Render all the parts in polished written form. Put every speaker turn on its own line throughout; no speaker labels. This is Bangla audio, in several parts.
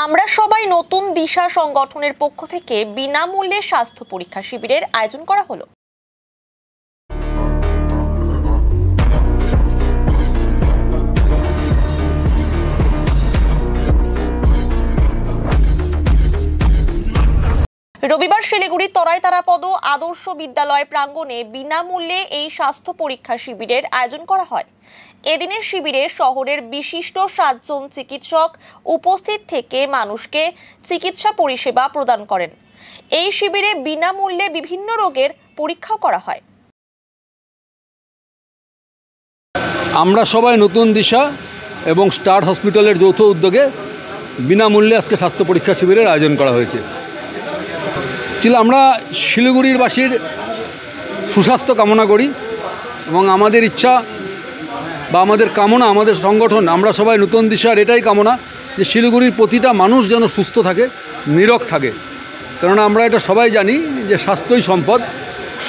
আমরা সবাই নতুন দিশা সংগঠনের পক্ষ থেকে বিনামূল্যে স্বাস্থ্য পরীক্ষা শিবিরের আয়োজন করা হলো। রবিবার শিলিগুড়ির তরাই তারাপদ আদর্শ বিদ্যালয় প্রাঙ্গণে বিনামূল্যে এই স্বাস্থ্য পরীক্ষা শিবিরের আয়োজন করা হয়। এদিনের শিবিরে শহরের বিশিষ্ট 7 জন চিকিৎসক উপস্থিত থেকে মানুষকে চিকিৎসা পরিষেবা প্রদান করেন। এই শিবিরে বিনামূল্যে বিভিন্ন রোগের পরীক্ষাও করা হয়।
আমরা সবাই নতুন দিশা এবং স্টার হসপিটালের যৌথ উদ্যোগে বিনামূল্যে আজকে স্বাস্থ্য পরীক্ষা শিবিরের আয়োজন করা হয়েছে। আমরা শিলিগুড়ির বাসীর সুস্বাস্থ্য কামনা করি এবং আমাদের ইচ্ছা বা আমাদের কামনা, আমাদের সংগঠন, আমরা সবাই নতুন দিশার এটাই কামনা যে শিলিগুড়ির প্রতিটা মানুষ যেন সুস্থ থাকে, নিরোগ থাকে। কারণ আমরা এটা সবাই জানি যে স্বাস্থ্যই সম্পদ।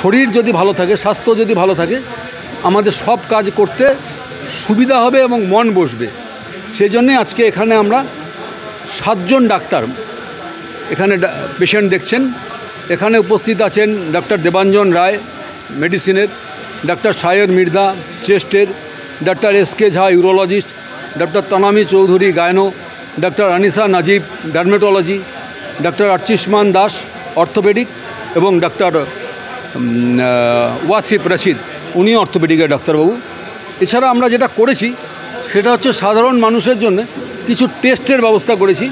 শরীর যদি ভালো থাকে, স্বাস্থ্য যদি ভালো থাকে, আমাদের সব কাজ করতে সুবিধা হবে এবং মন বসবে। সেই জন্যে আজকে এখানে আমরা 7 জন ডাক্তার এখানে পেশেন্ট দেখছেন। এখানে উপস্থিত আছেন ডক্টর দেবাঞ্জন রায় মেডিসিনের, ডক্টর সায়র মির্জা চেস্টের, doctor SK Jha urologist, doctor Tanami Chowdhury gynae, doctor Anisa Najib dermatology, doctor Archisman Das orthopaedic এবং ডক্টর ওয়াসিফ রশিদ উনিও অর্থোপেডিকের ডাক্তারবাবু। এছাড়া আমরা যেটা করেছি সেটা হচ্ছে সাধারণ মানুষের জন্য কিছু টেস্টের ব্যবস্থা করেছি।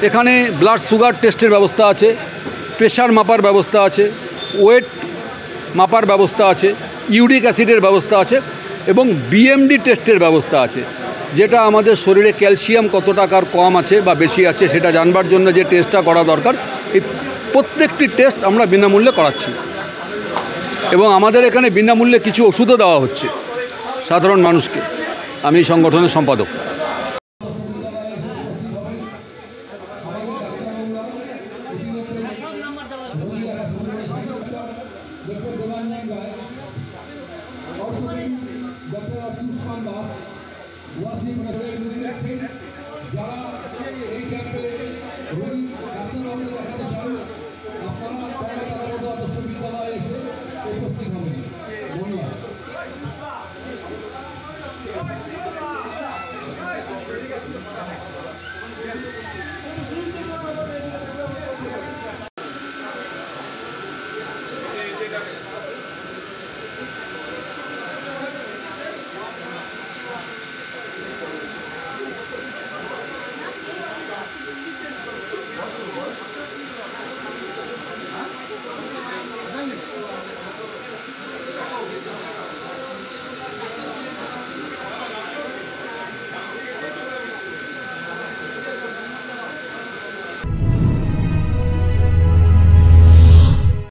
এখানে ব্লাড সুগার টেস্টের ব্যবস্থা আছে, প্রেশার মাপার ব্যবস্থা আছে, ওয়েট মাপার ব্যবস্থা আছে, ইউরিক অ্যাসিডের ব্যবস্থা আছে এবং বিএমডি টেস্টের ব্যবস্থা আছে, যেটা আমাদের শরীরে ক্যালসিয়াম কত টাকার কম আছে বা বেশি আছে সেটা জানবার জন্য যে টেস্টটা করা দরকার, এই প্রত্যেকটি টেস্ট আমরা বিনামূল্যে করাচ্ছি। এবং আমাদের এখানে বিনামূল্যে কিছু ওষুধও দেওয়া হচ্ছে সাধারণ মানুষকে। আমি এই সংগঠনের সম্পাদক।